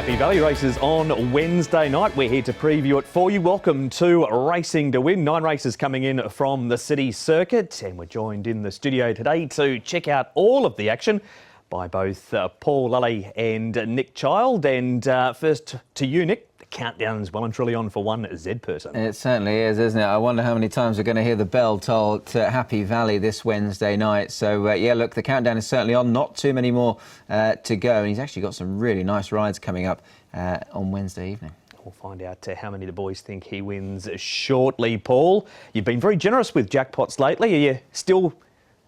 Happy Valley races on Wednesday night. We're here to preview it for you. Welcome to Racing to Win. 9 races coming in from the city circuit, and we're joined in the studio today to check out all of the action by both Paul Lally and Nick Child. And first to you, Nick. The countdown's well and truly on for one Z person. It certainly is, isn't it? I wonder how many times we're going to hear the bell toll to Happy Valley this Wednesday night. So, yeah, look, the countdown is certainly on. Not too many more to go. And he's actually got some really nice rides coming up on Wednesday evening. We'll find out how many the boys think he wins shortly. Paul, you've been very generous with jackpots lately. Are you still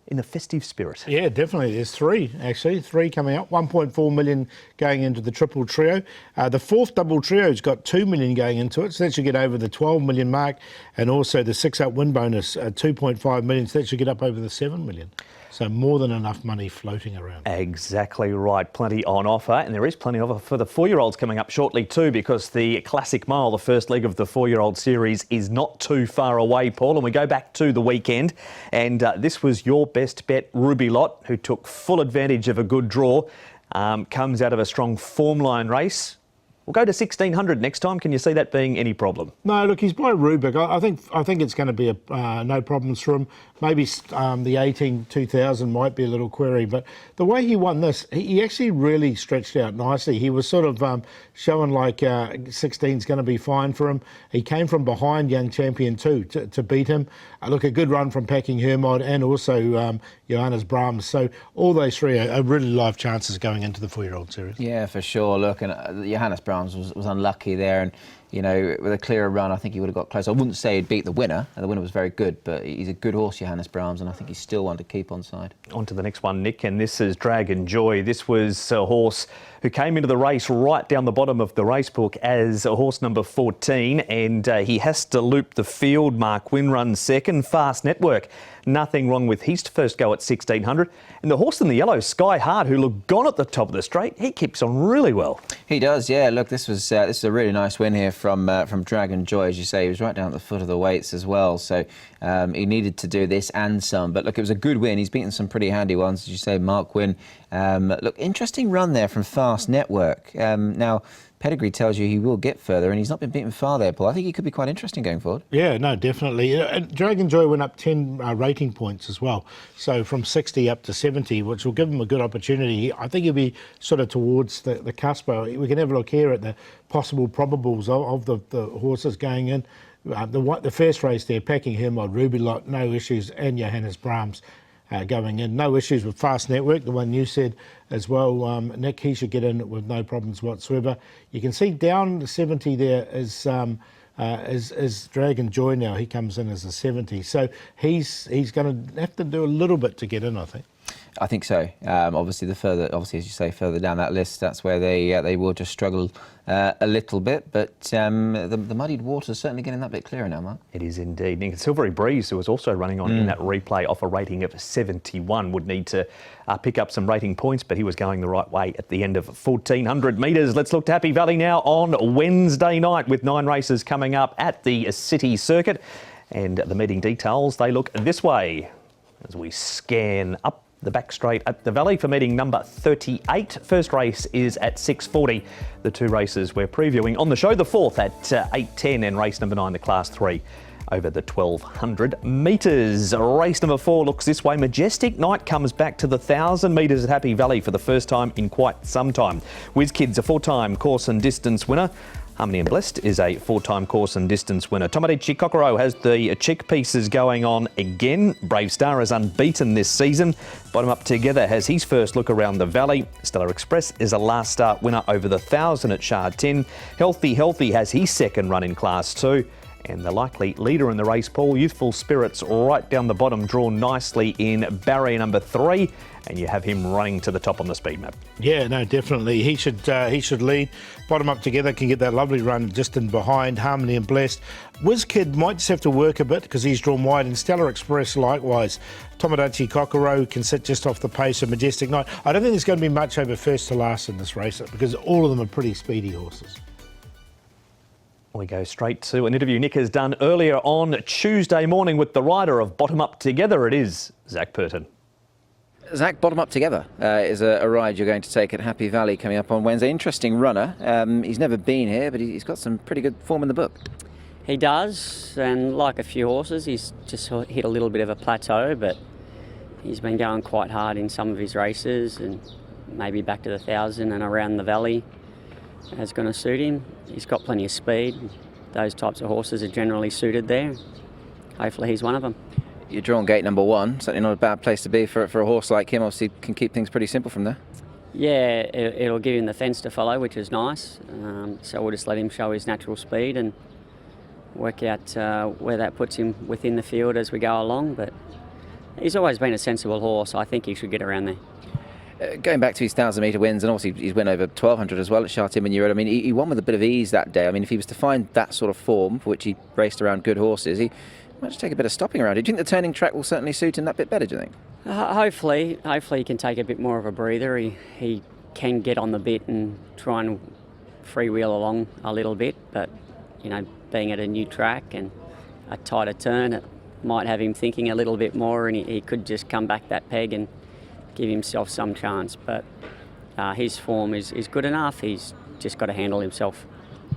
in the festive spirit? Yeah, definitely. There's 3, actually. 3 coming up. 1.4 million going into the triple trio. The fourth double trio's got 2 million going into it, so that should get over the 12 million mark. And also the 6-up win bonus, 2.5 million, so that should get up over the 7 million. So more than enough money floating around. Exactly right. Plenty on offer. And there is plenty on offer for the 4-year-olds coming up shortly too, because the Classic Mile, the first leg of the 4-year-old series, is not too far away, Paul. And we go back to the weekend. And this was your best bet, Ruby Lot, who took full advantage of a good draw. Comes out of a strong form line race. We'll go to 1600 next time. Can you see that being any problem? No, look, he's by Rubik. I think it's going to be no problems for him. Maybe the 2000 might be a little query, but the way he won this, he actually really stretched out nicely. He was sort of showing like 16 is going to be fine for him. He came from behind Young Champion too to beat him. Look, a good run from Packing Hermod and also Johannes Brahms. So all those 3 are really live chances going into the 4-year-old series. Yeah, for sure. Look, and Johannes Brahms was unlucky there, and you know, with a clearer run, I think he would have got close. I wouldn't say he'd beat the winner. The winner was very good, but he's a good horse, Johannes Brahms, and I think he's still one to keep on side. On to the next one, Nick, and this is Dragon Joy. This was a horse who came into the race right down the bottom of the race book as a horse number 14, and he has to loop the field. Mark Wynn runs second. Fast Network, nothing wrong with his first go at 1600. And the horse in the yellow, Sky Hard, who looked gone at the top of the straight, he keeps on really well. He does, yeah. Look, this is a really nice win here from Dragon Joy, as you say. He was right down at the foot of the weights as well, so he needed to do this and some. But look, it was a good win. He's beaten some pretty handy ones, as you say. Mark Wynn. Look, interesting run there from Fast Network. Now, pedigree tells you he will get further, and he's not been beaten far there, Paul. I think he could be quite interesting going forward. Yeah, no, definitely. Dragon Joy went up 10 rating points as well, so from 60 up to 70, which will give him a good opportunity. I think he'll be sort of towards the cusp. We can have a look here at the possible probables of the horses going in. The first race there, Packing Hermod, Ruby Lot, no issues, and Johannes Brahms going in. No issues with Fast Network, the one you said as well, Nick. He should get in with no problems whatsoever. You can see down the 70 there is Dragon Joy now. He comes in as a 70. So he's going to have to do a little bit to get in, I think. I think so. Obviously, as you say, further down that list, that's where they will just struggle a little bit. But the muddied water's certainly getting that bit clearer now, Mark. It is indeed. Nick, Silvery Breeze, who was also running on in that replay off a rating of 71, would need to pick up some rating points, but he was going the right way at the end of 1400 metres. Let's look to Happy Valley now on Wednesday night with 9 races coming up at the city circuit. And the meeting details, they look this way as we scan up the back straight at the Valley for meeting number 38. First race is at 6:40. The 2 races we're previewing on the show. The 4th at 8:10 and race number 9, the Class 3, over the 1200 metres. Race number 4 looks this way. Majestic Night comes back to the 1000 metres at Happy Valley for the first time in quite some time. Whiz Kid's a 4-time course and distance winner. Harmony and Blessed is a 4-time course and distance winner. Tomodachi Kokoro has the cheek pieces going on again. Brave Star is unbeaten this season. Bottom Up Together has his first look around the Valley. Stellar Express is a last start winner over the 1000 at Shard 10. Healthy has his second run in Class 2. And the likely leader in the race, Paul, Youthful Spirits, right down the bottom, drawn nicely in barrier number 3, and you have him running to the top on the speed map. Yeah, no, definitely. He should lead. Bottom Up Together can get that lovely run just in behind. Harmony and Blessed. Whiz Kid might just have to work a bit because he's drawn wide, and Stellar Express likewise. Tomodachi Kokoro can sit just off the pace of Majestic Night. I don't think there's going to be much over first to last in this race because all of them are pretty speedy horses. We go straight to an interview Nick has done earlier on Tuesday morning with the rider of Bottom Up Together. It is Zach Purton. Zach, bottom up together is a ride you're going to take at Happy Valley coming up on Wednesday. Interesting runner. He's never been here, but he's got some pretty good form in the book. He does, and like a few horses, he's just hit a little bit of a plateau, but he's been going quite hard in some of his races, and maybe back to the 1,000 and around the valley is going to suit him. He's got plenty of speed. Those types of horses are generally suited there. Hopefully he's one of them. You're drawn gate number 1, certainly not a bad place to be for a horse like him. Obviously can keep things pretty simple from there. Yeah, it'll give him the fence to follow, which is nice. So we'll just let him show his natural speed and work out where that puts him within the field as we go along. But he's always been a sensible horse. I think he should get around there. Going back to his 1,000-metre wins, and obviously he's went over 1,200 as well at Charlton when you rode. I mean, he won with a bit of ease that day. I mean, if he was to find that sort of form for which he raced around good horses, he might just take a bit of stopping around. Do you think the turning track will certainly suit him that bit better, do you think? Hopefully he can take a bit more of a breather. He can get on the bit and try and freewheel along a little bit, but being at a new track and a tighter turn, it might have him thinking a little bit more, and he could just come back that peg and give himself some chance. But his form is good enough. He's just got to handle himself.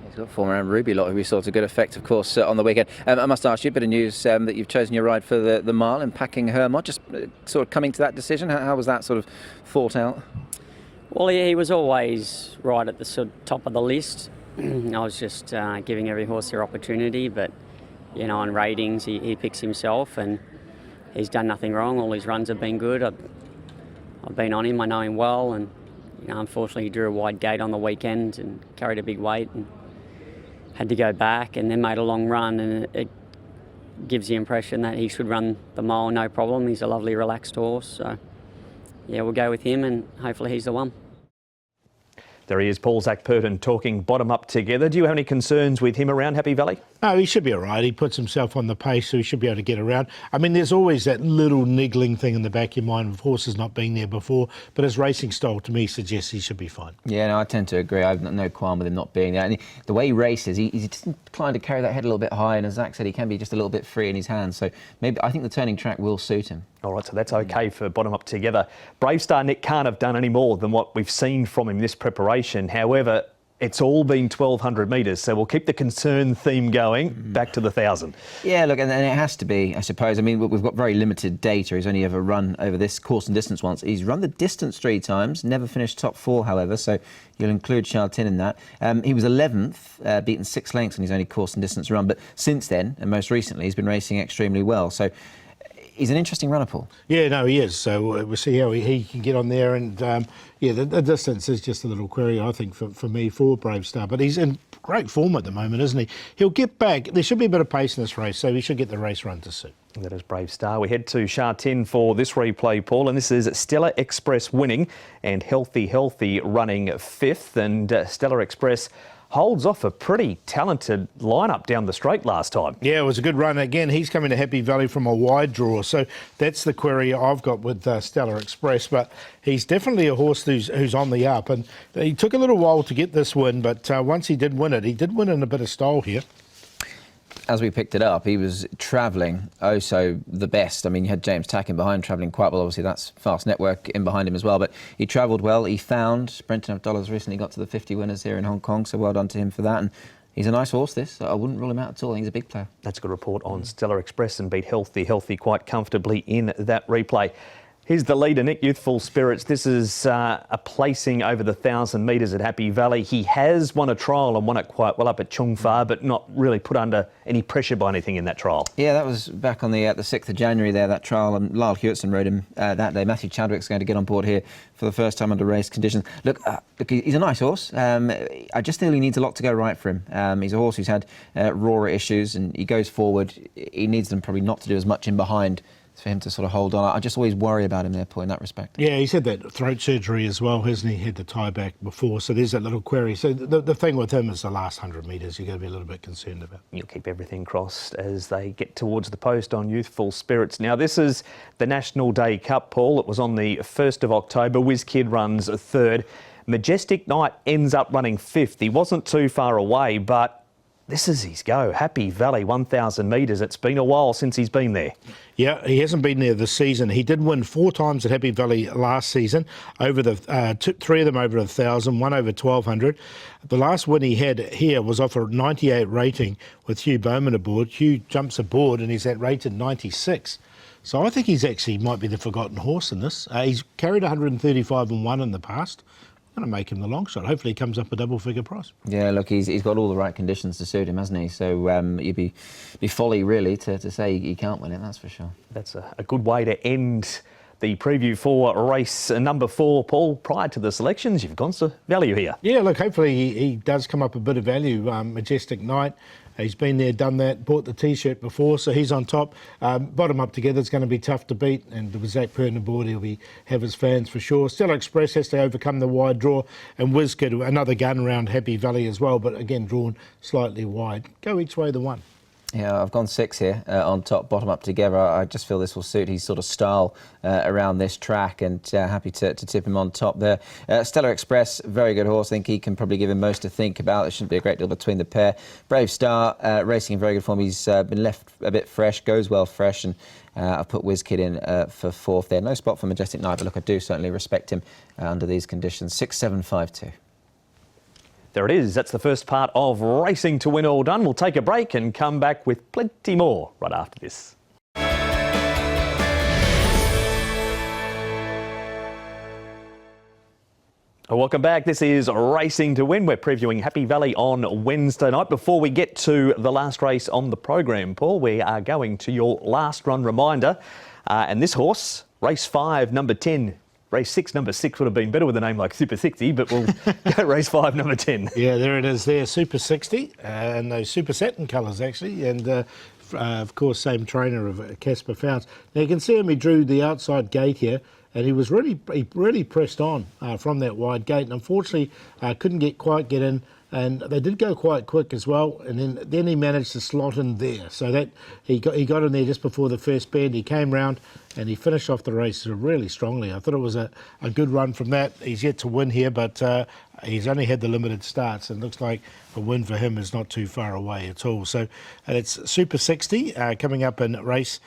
He's got form around Ruby Lot, who we saw to good effect, of course, on the weekend. I must ask you, a bit of news that you've chosen your ride for the mile and packing Hermod. Just sort of coming to that decision, how was that sort of thought out? Well, he was always right at the sort of top of the list. I was just giving every horse their opportunity, but on ratings he picks himself, and he's done nothing wrong. All his runs have been good. I've been on him, I know him well, and unfortunately he drew a wide gate on the weekend and carried a big weight and had to go back and then made a long run, and it gives the impression that he should run the mile no problem. He's a lovely relaxed horse, so yeah, we'll go with him and hopefully he's the one. There he is, Paul Zach Purton, talking bottom up together. Do you have any concerns with him around Happy Valley? No, he should be all right. He puts himself on the pace, so he should be able to get around. I mean, there's always that little niggling thing in the back of your mind of horses not being there before, but his racing style to me suggests he should be fine. Yeah, no, I tend to agree. I've no qualm with him not being there. And the way he races, he's just inclined to carry that head a little bit high, and as Zach said, he can be just a little bit free in his hands. So maybe I think the turning track will suit him. All right, so that's okay for bottom up together. Brave Star Nick can't have done any more than what we've seen from him this preparation. However, it's all been 1,200 metres, so we'll keep the concern theme going back to the 1,000. Yeah, look, and it has to be, I suppose. I mean, we've got very limited data. He's only ever run over this course and distance once. He's run the distance 3 times, never finished top 4, however, so you'll include Charlton in that. He was 11th, beaten 6 lengths in his only course and distance run, but since then, and most recently, he's been racing extremely well. So he's an interesting runner, Paul. Yeah, no, he is. So we'll see how he can get on there. And, the distance is just a little query, I think, for me, for Brave Star. But he's in great form at the moment, isn't he? He'll get back. There should be a bit of pace in this race, so he should get the race run to suit. That is Brave Star. We head to Charlton for this replay, Paul, and this is Stellar Express winning and Healthy running 5th. And Stellar Express holds off a pretty talented lineup down the straight last time. Yeah, it was a good run. Again, he's coming to Happy Valley from a wide draw, so that's the query I've got with Stellar Express. But he's definitely a horse who's on the up, and he took a little while to get this win, but once he did win in a bit of style here. As we picked it up, he was travelling so the best. I mean, you had James Tacken behind travelling quite well. Obviously, that's Fast Network in behind him as well. But he travelled well. He found Brenton of Dollars recently got to the 50 winners here in Hong Kong, so well done to him for that. And he's a nice horse, this. I wouldn't rule him out at all. I think he's a big player. That's a good report on Stellar Express and beat Healthy quite comfortably in that replay. Here's the leader, Nick, Youthful Spirits. This is a placing over the 1,000 metres at Happy Valley. He has won a trial and won it quite well up at Chung Fa, but not really put under any pressure by anything in that trial. Yeah, that was back on the 6th of January there, that trial, and Lyle Hewitson rode him that day. Matthew Chadwick's going to get on board here for the first time under race conditions. Look, he's a nice horse. I just feel he needs a lot to go right for him. He's a horse who's had roarer issues, and he goes forward. He needs them probably not to do as much in behind for him to sort of hold on. I just always worry about him there, Paul, in that respect. Yeah, he's had that throat surgery as well, hasn't he? Had the tie back before, so there's that little query. So the thing with him is the last 100 metres you're going to be a little bit concerned about. You'll keep everything crossed as they get towards the post on Youthful Spirits. Now, this is the National Day Cup, Paul. It was on the 1st of October. Whiz Kid runs 3rd. Majestic Knight ends up running 5th. He wasn't too far away, but this is his go. Happy Valley, 1,000 metres. It's been a while since he's been there. Yeah, he hasn't been there this season. He did win 4 times at Happy Valley last season, over the 3 of them over 1,000, 1 over 1,200. The last win he had here was off a 98 rating with Hugh Bowman aboard. Hugh jumps aboard and he's at rated 96. So I think he's actually might be the forgotten horse in this. He's carried 135 and 1 in the past. I'm going to make him the long shot. Hopefully he comes up a double-figure price. Yeah, look, he's got all the right conditions to suit him, hasn't he? So you'd be folly, really, to say he can't win it, that's for sure. That's a good way to end the preview for race number 4. Paul, prior to the selections, you've gone to value here. Yeah, look, hopefully he does come up a bit of value. Majestic Knight, he's been there, done that, bought the T-shirt before, so he's on top. Bottom up together, it's going to be tough to beat, and with Zach Purton aboard, he'll have his fans for sure. Stella Express has to overcome the wide draw, and WizKid, another gun around Happy Valley as well, but again, drawn slightly wide. Go each way the one. Yeah, I've gone 6 here on top, bottom up together. I just feel this will suit his sort of style around this track, and happy to tip him on top there. Stellar Express, very good horse. I think he can probably give him most to think about. There shouldn't be a great deal between the pair. Brave Star, racing in very good form. He's been left a bit fresh, goes well fresh, and I've put WizKid in for 4th there. No spot for Majestic Knight, but look, I do certainly respect him under these conditions. 6, 7, 5, 2. There it is. That's the first part of Racing to Win all done. We'll take a break and come back with plenty more right after this. Welcome back. This is Racing to Win. We're previewing Happy Valley on Wednesday night. Before we get to the last race on the program, Paul, we are going to your last run reminder. And this horse, race 5, number 10. Race 6, number 6 would have been better with a name like Super 60, but we'll go race 5, number 10. Yeah, there it is there, Super 60, and those Super Satin colours actually, and of course same trainer of Casper Founds. Now you can see him, he drew the outside gate here, and he really pressed on from that wide gate, and unfortunately couldn't quite get in. And they did go quite quick as well, and then he managed to slot in there. So that he got in there just before the first bend. He came round and he finished off the race really strongly. I thought it was a good run from that. He's yet to win here, but he's only had the limited starts, and looks like a win for him is not too far away at all. So it's Super 60 coming up in race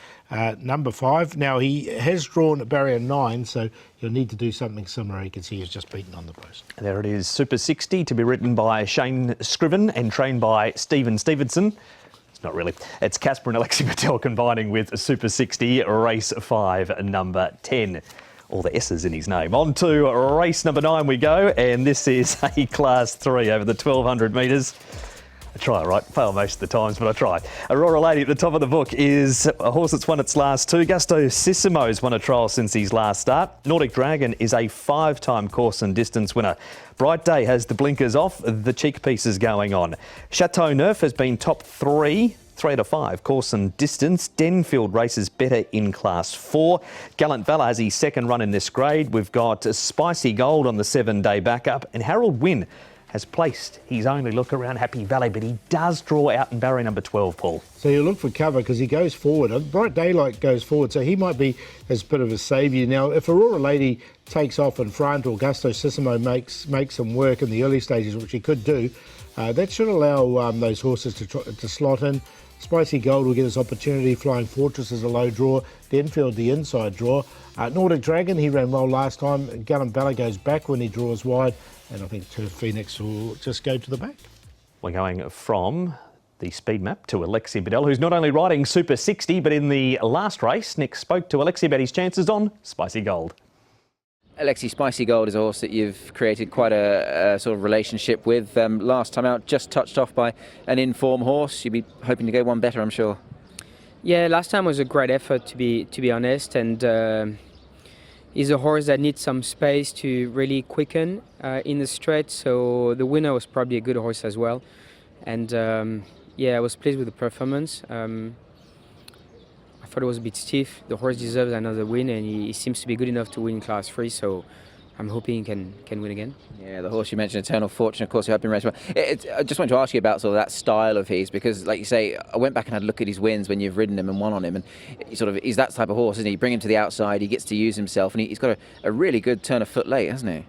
number 5. Now he has drawn barrier 9, so you'll need to do something similar. You can see he's just beaten on the post. There it is, Super 60, to be written by Shane Scriven and trained by Stephen Stevenson. It's not really. It's Casper and Alexi Patel combining with Super 60, race 5, number 10. All the S's in his name. On to race number 9 we go, and this is a Class 3 over the 1,200 metres. I try, right? Fail most of the times, but I try. Aurora Lady at the top of the book is a horse that's won its last 2. Gusto Sissimo's won a trial since his last start. Nordic Dragon is a 5-time course and distance winner. Bright Day has the blinkers off, the cheek pieces going on. Chateau Neuf has been top 3 out of 5 course and distance. Denfield races better in Class 4. Gallant Valor has his second run in this grade. We've got Spicy Gold on the 7-day backup, and Harold Wynn has placed his only look around Happy Valley, but he does draw out in barrier number 12, Paul. So you look for cover because he goes forward. Bright Daylight goes forward, so he might be as bit of a saviour. Now, if Aurora Lady takes off in front, or Gusto Sissimo makes some work in the early stages, which he could do, that should allow those horses to slot in. Spicy Gold will get his opportunity. Flying Fortress is a low draw. Denfield, the inside draw. Nordic Dragon, he ran well last time. Gallant Valor goes back when he draws wide. And I think Turf Phoenix will just go to the back. We're going from the speed map to Alexi Bedell, who's not only riding Super 60, but in the last race, Nick spoke to Alexi about his chances on Spicy Gold. Alexi, Spicy Gold is a horse that you've created quite a sort of relationship with. Last time out, just touched off by an in-form horse. You'd be hoping to go one better, I'm sure. Yeah, last time was a great effort, to be honest, and he's a horse that needs some space to really quicken in the straight. So the winner was probably a good horse as well, and yeah, I was pleased with the performance. I thought it was a bit stiff. The horse deserves another win, and he seems to be good enough to win Class 3, so I'm hoping he can win again. Yeah, the horse you mentioned, Eternal Fortune, of course, who have been racing well. I just wanted to ask you about sort of that style of his, because, like you say, I went back and had a look at his wins when you've ridden him and won on him, and he's that type of horse, isn't he? You bring him to the outside, he gets to use himself, and he's got a really good turn of foot late, hasn't he?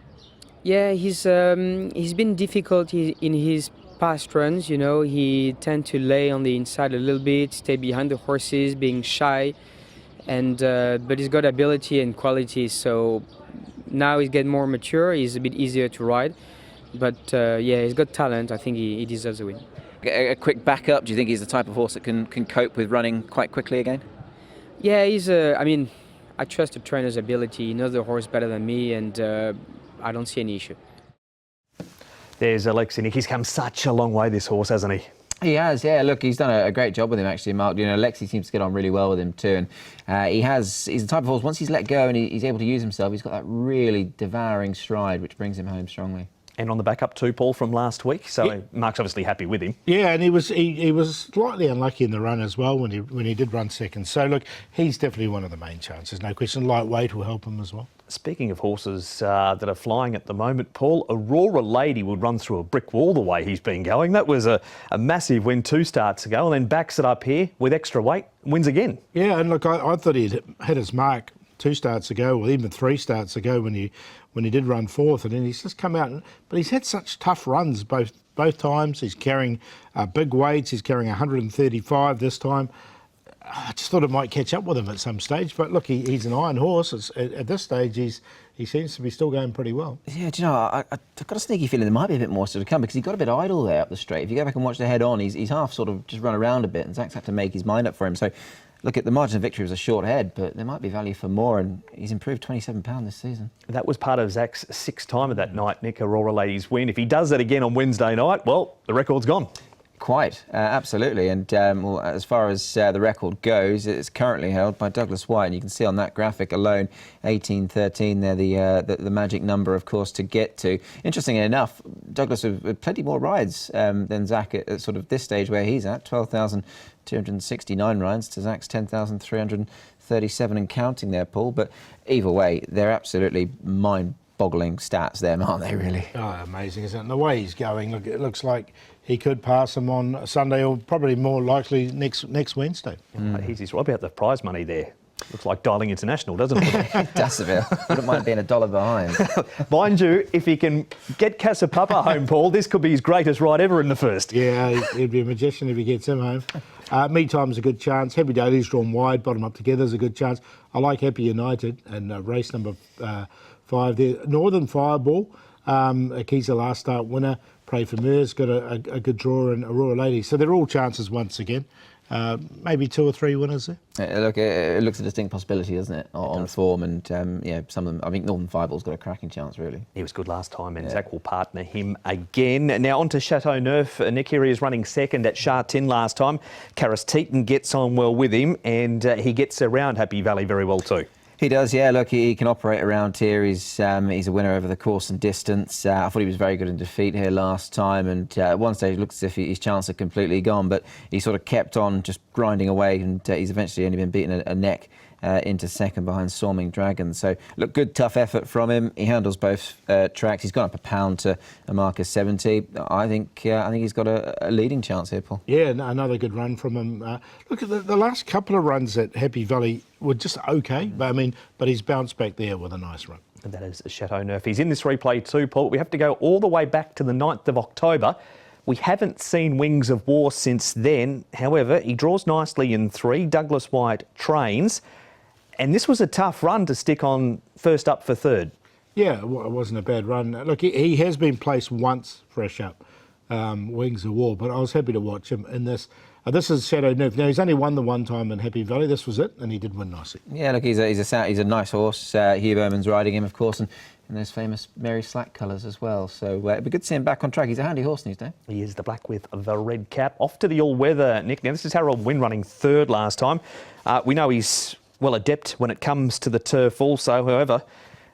Yeah, he's been difficult in his past runs, you know, he tend to lay on the inside a little bit, stay behind the horses, being shy, and but he's got ability and quality. So now he's getting more mature. He's a bit easier to ride, but yeah, he's got talent. I think he deserves a win. A quick backup. Do you think he's the type of horse that can cope with running quite quickly again? Yeah, he's I mean, I trust the trainer's ability. He knows the horse better than me, and I don't see any issue. There's Alexi Nick. He's come such a long way, this horse, hasn't he? He has, yeah. Look, he's done a great job with him, actually, Mark. You know, Lexi seems to get on really well with him too, and he's the type of horse, once he's let go and he's able to use himself, he's got that really devouring stride, which brings him home strongly. And on the backup too, Paul, from last week. So Mark's obviously happy with him. Yeah, and he was slightly unlucky in the run as well when he did run second. So look, he's definitely one of the main chances, no question. Lightweight will help him as well. Speaking of horses that are flying at the moment, Paul, Aurora Lady would run through a brick wall the way he's been going. That was a massive win 2 starts ago, and then backs it up here with extra weight, wins again. Yeah, and look, I thought he'd hit his mark 2 starts ago, or even 3 starts ago when he did run 4th, and then he's just come out. But he's had such tough runs both times. He's carrying big weights. He's carrying 135 this time. I just thought it might catch up with him at some stage. But look, he's an iron horse. At this stage, he seems to be still going pretty well. Yeah, do you know, I've got a sneaky feeling there might be a bit more still to come, because he got a bit idle there up the straight. If you go back and watch the head on, he's half sort of just run around a bit, and Zach's had to make his mind up for him. So look, at the margin of victory was a short head, but there might be value for more, and he's improved £27 this season. That was part of Zach's 6th time of that night, Nick, Aurora Lady's win. If he does that again on Wednesday night, well, the record's gone. Quite, absolutely. And well, as far as the record goes, it's currently held by Douglas White, and you can see on that graphic alone, 18-13 there, the magic number, of course, to get to. Interestingly enough, Douglas with plenty more rides than Zach at sort of this stage where he's at, 12,269 rides to Zach's 10,337 and counting there, Paul. But either way, they're absolutely mind-boggling stats there, aren't they, really? Oh, amazing, isn't it? And the way he's going, look, it looks like he could pass him on Sunday, or probably more likely next Wednesday. He's right about the prize money there. Looks like Dialing International, doesn't it? It does a bit. Wouldn't mind being $1 behind. Mind you, if he can get Casapapa home, Paul, this could be his greatest ride ever in the first. Yeah, he'd be a magician if he gets him home. Me Time's a good chance. Happy Daily's drawn wide, bottom up together is a good chance. I like Happy United and race number 5 there. Northern Fireball, he's a last start winner. Pray for Mears, got a good draw in Aurora Lady. So they're all chances once again. Maybe 2 or 3 winners there. Look, it looks a distinct possibility, doesn't it, on form? And yeah, some of them. I think Northern Fireball's got a cracking chance, really. He was good last time, and Zach will partner him again. Now on to Chateau Neuf. Nick here is running second at Chartin last time. Karis Teaton gets on well with him, and he gets around Happy Valley very well too. He does, yeah. Look, he can operate around here. He's a winner over the course and distance. I thought he was very good in defeat here last time, and at one stage it looked as if his chance had completely gone, but he sort of kept on just grinding away, and he's eventually only been beaten a neck into second behind Nordic Dragon. So, look, good, tough effort from him. He handles both tracks. He's gone up a pound to a mark of 70. I think he's got a leading chance here, Paul. Yeah, another good run from him. Look at the last couple of runs at Happy Valley were just okay, but he's bounced back there with a nice run. And that is Chateau Neuf. He's in this replay too, Paul. We have to go all the way back to the 9th of October. We haven't seen Wings of War since then. However, he draws nicely in 3. Douglas White trains. And this was a tough run to stick on first up for 3rd. Yeah, it wasn't a bad run. Look, he has been placed once fresh up, Wings of War, but I was happy to watch him in this. This is Chateau Neuf. Now, he's only won the one time in Happy Valley. This was it, and he did win nicely. Yeah, look, he's a nice horse. Hugh Bowman's riding him, of course, and in those famous Mary Slack colours as well. So it'd be good to see him back on track. He's a handy horse these days. He is, the black with the red cap. Off to the all-weather, Nick. Now, this is Harold Wynn running 3rd last time. We know he's well adept when it comes to the turf also. However,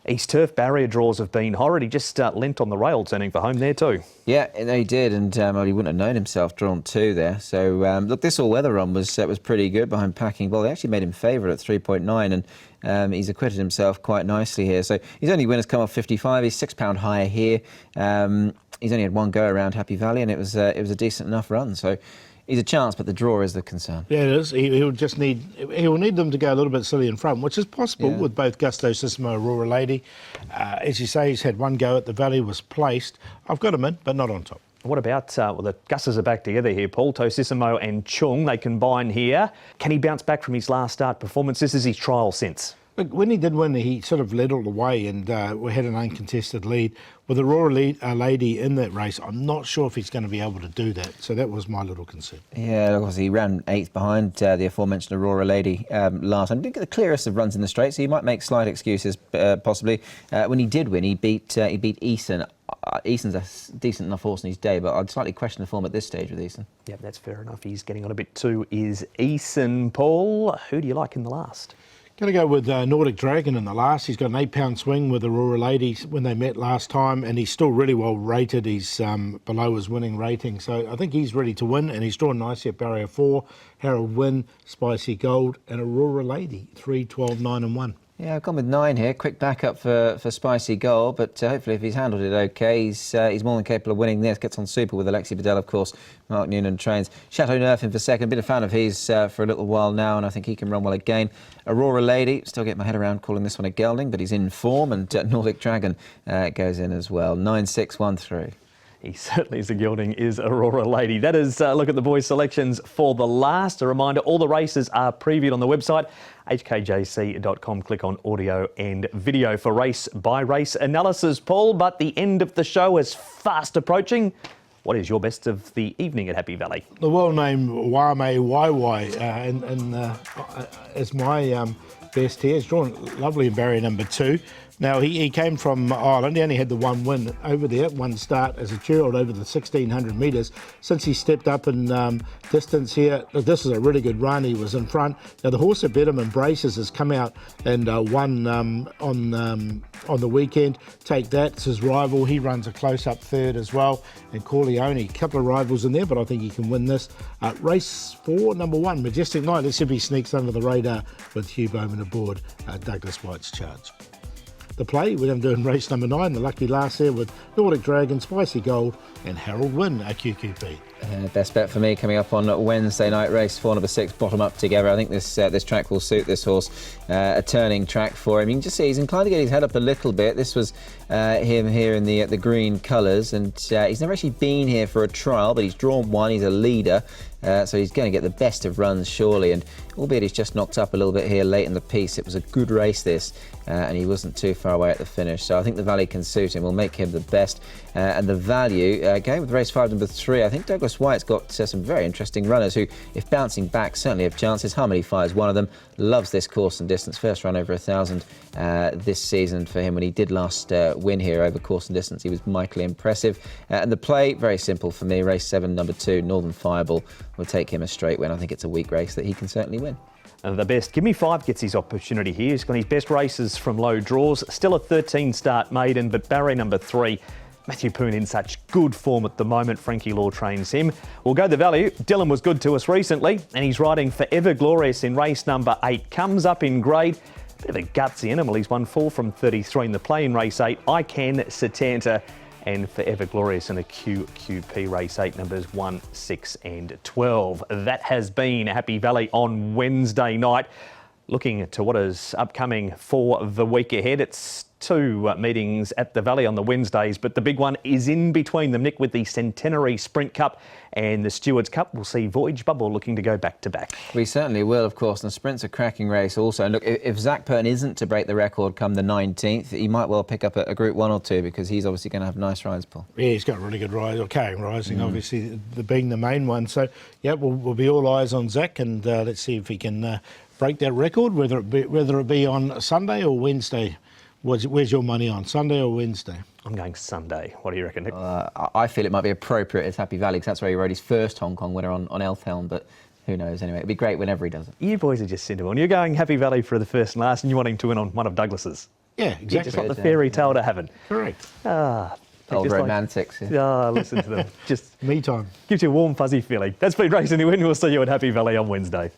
his turf barrier draws have been horrid. He just leant on the rail turning for home there too. Yeah, he did, and well, he wouldn't have known himself drawn 2 there. So look, this all-weather run was pretty good behind Packing Bull. They actually made him favourite at 3.9, and he's acquitted himself quite nicely here. So his only win has come off 55. He's £6 higher here. He's only had one go around Happy Valley, and it was a decent enough run. So he's a chance, but the draw is the concern. Yeah, it is. He'll need them to go a little bit silly in front, which is possible with both Gusto Sissimo, Aurora Lady. As you say, he's had one go at the Valley, was placed. I've got him in, but not on top. What about, well, the Gusses are back together here, Paul. Tosissimo and Chung, they combine here. Can he bounce back from his last start performance? This is his trial since. Look, when he did win, he sort of led all the way and we had an uncontested lead. With Aurora Lady in that race, I'm not sure if he's going to be able to do that. So that was my little concern. Yeah, obviously he ran 8th behind the aforementioned Aurora Lady last time. Didn't get the clearest of runs in the straight, so he might make slight excuses possibly. When he did win, he beat Eason. Eason's a decent enough horse in his day, but I'd slightly question the form at this stage with Eason. Yeah, that's fair enough. He's getting on a bit too. Is Eason, Paul? Who do you like in the last? Going to go with Nordic Dragon in the last. He's got an 8-pound swing with Aurora Lady when they met last time, and he's still really well rated. He's below his winning rating, so I think he's ready to win, and he's drawn nicely at barrier 4. Harold Win, Spicy Gold, and Aurora Lady, 3, 12, 9 and 1. Yeah, I've gone with 9 here. Quick backup for Spicy Gold, but hopefully if he's handled it okay, he's more than capable of winning this. Gets on super with Alexi Bedell, of course. Mark Noonan trains. Chateau Neuf in for second. Been a fan of his for a little while now, and I think he can run well again. Aurora Lady, still get my head around calling this one a gelding, but he's in form, and Nordic Dragon goes in as well. 9, 6, 1, 3. He certainly is a gelding, is Aurora Lady. That is a look at the boys' selections for the last. A reminder, all the races are previewed on the website, hkjc.com. Click on audio and video for race-by-race analysis, Paul. But the end of the show is fast approaching. What is your best of the evening at Happy Valley? The well-named Wame Waiwai is my best here. He's drawn lovely in barrier number 2. Now, he came from Ireland. He only had the one win over there, one start as a two-year-old over the 1,600 metres. Since he stepped up in distance here, this is a really good run. He was in front. Now, the horse that bet him, Embraces, has come out and won on the weekend. Take That, it's his rival. He runs a close-up third as well. And Corleone, a couple of rivals in there, but I think he can win this. Race 4, number 1, Majestic Night. Let's see if he sneaks under the radar with Hugh Bowman aboard Douglas White's charge. The play we're going to do in race number 9, the lucky last there with Nordic Dragon, Spicy Gold and Harold Win at QQP. Best bet for me coming up on Wednesday night, race 4, number 6, bottom up together. I think this track will suit this horse. A turning track for him. You can just see he's inclined to get his head up a little bit. This was him here in the green colours, and he's never actually been here for a trial, but he's drawn one. He's a leader. So he's going to get the best of runs, surely. And albeit he's just knocked up a little bit here late in the piece, it was a good race, this, and he wasn't too far away at the finish. So I think the Valley can suit him. We'll make him the best. And the value, going with race 5, number 3, I think Douglas White's got some very interesting runners who, if bouncing back, certainly have chances. Harmony Fire's one of them. Loves this course and distance. First run over 1,000 this season for him. When he did last win here over course and distance, he was mightily impressive. And the play, very simple for me. Race 7, number 2, Northern Fireball. Will take him a straight win. I think it's a weak race that he can certainly win. And the best, Give Me 5 gets his opportunity here. He's got his best races from low draws. Still a 13-start maiden, but barrier number 3, Matthew Poon in such good form at the moment. Frankie Law trains him. We'll go the value. Dylan was good to us recently, and he's riding Forever Glorious in race number 8. Comes up in grade. Bit of a gutsy animal. He's won 4 from 33 in the play in race 8. I Can, Satanta, and Forever Glorious in a QQP race 8, numbers 1, 6 and 12. That has been Happy Valley on Wednesday night. Looking to what is upcoming for the week ahead. It's 2 meetings at the Valley on the Wednesdays, but the big one is in between them, Nick, with the Centenary Sprint Cup and the Stewards Cup. We'll see Voyage Bubble looking to go back to back. We certainly will, of course, and the Sprint's a cracking race also. And look, if Zach Pern isn't to break the record come the 19th, he might well pick up a Group 1 or 2 because he's obviously going to have nice rides, Paul. Yeah, he's got a really good ride, or carrying rising, obviously, being the main one. So, yeah, we'll be all eyes on Zach, and let's see if he can break that record, whether it be on Sunday or Wednesday. Where's your money on, Sunday or Wednesday? I'm going Sunday. What do you reckon, Nick? I feel it might be appropriate at Happy Valley because that's where he rode his first Hong Kong winner on Elfhelm, but who knows anyway. It'd be great whenever he does it. You boys are just sentimental. You're going Happy Valley for the first and last, and you're wanting to win on one of Douglas's. Yeah, You exactly. just want the fairy tale to happen. Correct. Old romantics. Listen to them. Just Me time. gives you a warm, fuzzy feeling. That's been Racing to Win. We'll see you at Happy Valley on Wednesday.